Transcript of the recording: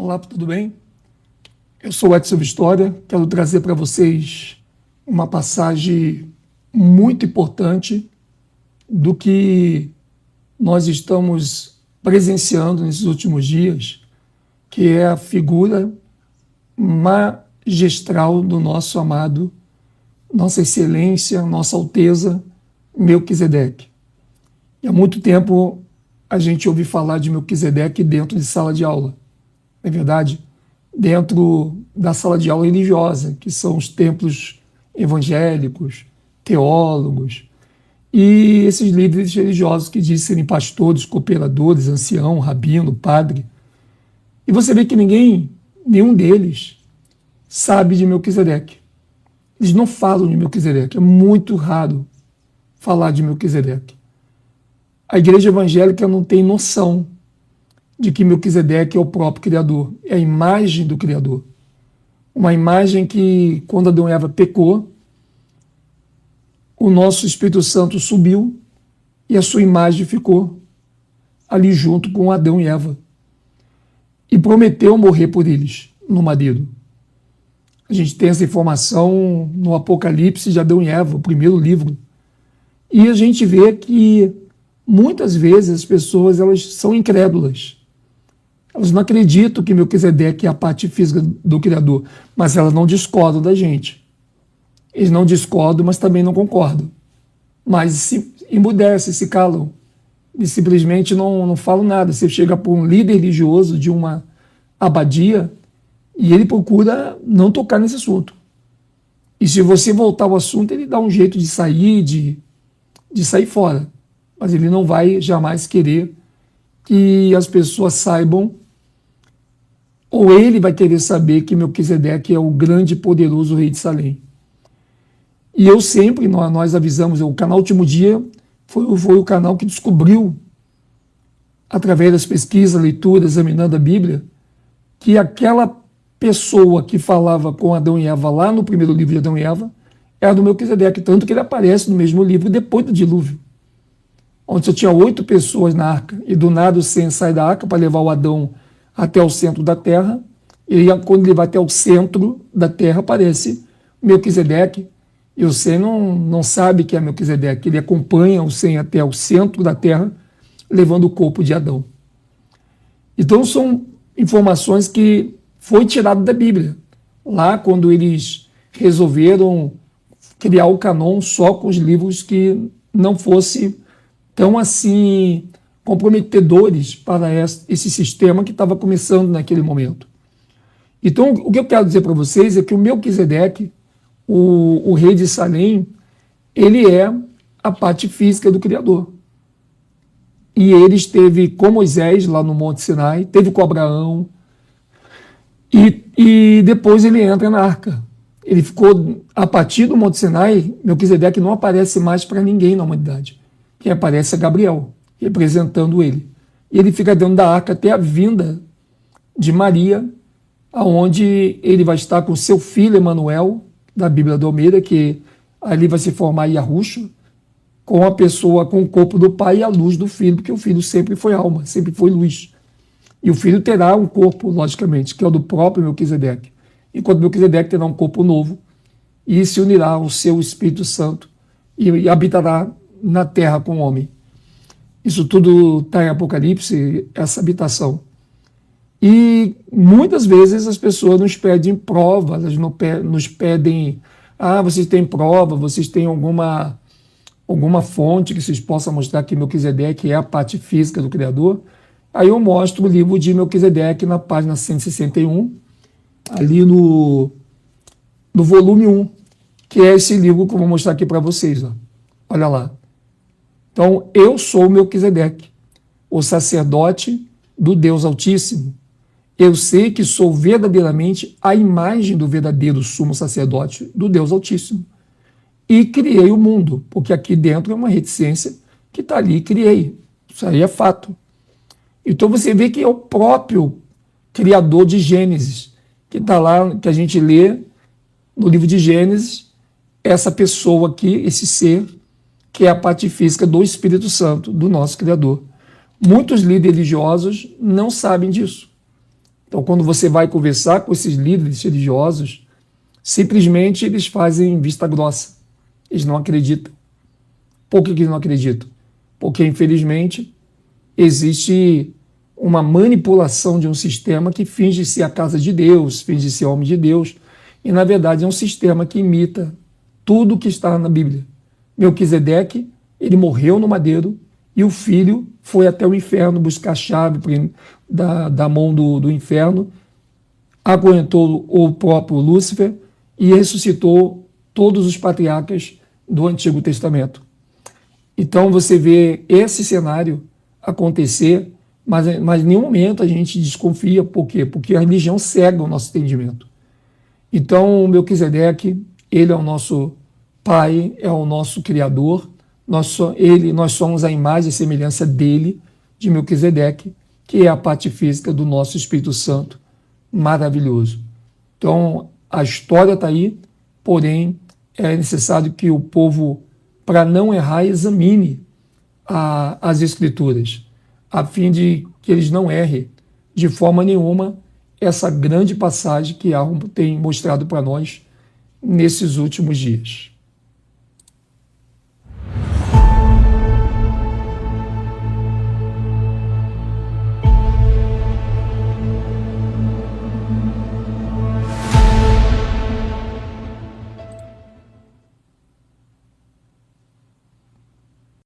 Olá, tudo bem? Eu sou Edson Vistória, quero trazer para vocês uma passagem muito importante do que nós estamos presenciando nesses últimos dias, que é a figura magistral do nosso amado, Nossa Excelência, Nossa Alteza, Melquisedeque. E há muito tempo a gente ouve falar de Melquisedeque dentro de sala de aula. Na verdade, dentro da sala de aula religiosa, que são os templos evangélicos, teólogos, e esses líderes religiosos que dizem serem pastores, cooperadores, ancião, rabino, padre. E você vê que nenhum deles sabe de Melquisedeque. Eles não falam de Melquisedeque, é muito raro falar de Melquisedeque. A igreja evangélica não tem noção de que Melquisedeque é o próprio Criador, é a imagem do Criador. Uma imagem que, quando Adão e Eva pecou, o nosso Espírito Santo subiu e a sua imagem ficou ali junto com Adão e Eva. E prometeu morrer por eles, no madeiro. A gente tem essa informação no Apocalipse de Adão e Eva, o primeiro livro. E a gente vê que muitas vezes as pessoas elas são incrédulas. Elas não acreditam que Melquisedeque é a parte física do Criador, mas elas não discordam da gente. Eles não discordam, mas também não concordam. Mas se emudecem, se calam. E simplesmente não falam nada. Você chega para um líder religioso de uma abadia e ele procura não tocar nesse assunto. E se você voltar ao assunto, ele dá um jeito de sair, de sair fora. Mas ele não vai jamais querer que as pessoas saibam, ou ele vai querer saber que Melquisedeque é o grande e poderoso rei de Salém. E eu sempre, nós avisamos, o canal Último Dia foi o canal que descobriu, através das pesquisas, leituras, examinando a Bíblia, que aquela pessoa que falava com Adão e Eva lá no primeiro livro de Adão e Eva era do Melquisedeque, tanto que ele aparece no mesmo livro depois do dilúvio, onde só tinha 8 pessoas na arca, e do nada o Sem sai da arca para levar o Adão até o centro da terra, e quando ele vai até o centro da terra aparece Melquisedeque, e o Sem não sabe que é Melquisedeque, ele acompanha o Sem até o centro da terra, levando o corpo de Adão. Então são informações que foi tirado da Bíblia, lá quando eles resolveram criar o canon só com os livros que não fosse tão assim comprometedores para esse sistema que estava começando naquele momento. Então, o que eu quero dizer para vocês é que o Melquisedeque, o rei de Salém, ele é a parte física do Criador. E ele esteve com Moisés lá no Monte Sinai, esteve com Abraão, e depois ele entra na arca. Ele ficou, a partir do Monte Sinai, Melquisedeque não aparece mais para ninguém na humanidade. Quem aparece é Gabriel, representando ele. E ele fica dentro da arca até a vinda de Maria, aonde ele vai estar com seu filho Emanuel, da Bíblia do Almeida, que ali vai se formar Yahushua, com a pessoa, com o corpo do pai e a luz do filho, porque o filho sempre foi alma, sempre foi luz. E o filho terá um corpo, logicamente, que é o do próprio Melquisedeque. Enquanto Melquisedeque terá um corpo novo e se unirá ao seu Espírito Santo e habitará na terra com o homem. Isso tudo está em Apocalipse, essa habitação. E muitas vezes as pessoas nos pedem prova, elas nos pedem, vocês têm prova, vocês têm alguma fonte que vocês possam mostrar que Melquisedeque é a parte física do Criador. Aí eu mostro o livro de Melquisedeque na página 161, ali no volume 1, que é esse livro que eu vou mostrar aqui para vocês. Ó. Olha lá. Então, eu sou Melquisedeque, o sacerdote do Deus Altíssimo. Eu sei que sou verdadeiramente a imagem do verdadeiro sumo sacerdote do Deus Altíssimo. E criei o mundo, porque aqui dentro é uma reticência que está ali, criei. Isso aí é fato. Então você vê que é o próprio Criador de Gênesis, que está lá, que a gente lê no livro de Gênesis, essa pessoa aqui, esse ser, que é a parte física do Espírito Santo, do nosso Criador. Muitos líderes religiosos não sabem disso. Então, quando você vai conversar com esses líderes religiosos, simplesmente eles fazem vista grossa. Eles não acreditam. Por que eles não acreditam? Porque, infelizmente, existe uma manipulação de um sistema que finge ser a casa de Deus, finge ser homem de Deus, e, na verdade, é um sistema que imita tudo que está na Bíblia. Melquisedeque, ele morreu no madeiro, e o filho foi até o inferno buscar a chave da mão do inferno, acorrentou o próprio Lúcifer e ressuscitou todos os patriarcas do Antigo Testamento. Então você vê esse cenário acontecer, mas em nenhum momento a gente desconfia. Por quê? Porque a religião cega o nosso entendimento. Então, o Melquisedeque, ele é o nosso Pai, é o nosso Criador, nós somos a imagem e semelhança dele, de Melquisedeque, que é a parte física do nosso Espírito Santo, maravilhoso. Então, a história está aí, porém, é necessário que o povo, para não errar, examine as Escrituras, a fim de que eles não errem de forma nenhuma essa grande passagem que Arron tem mostrado para nós nesses últimos dias.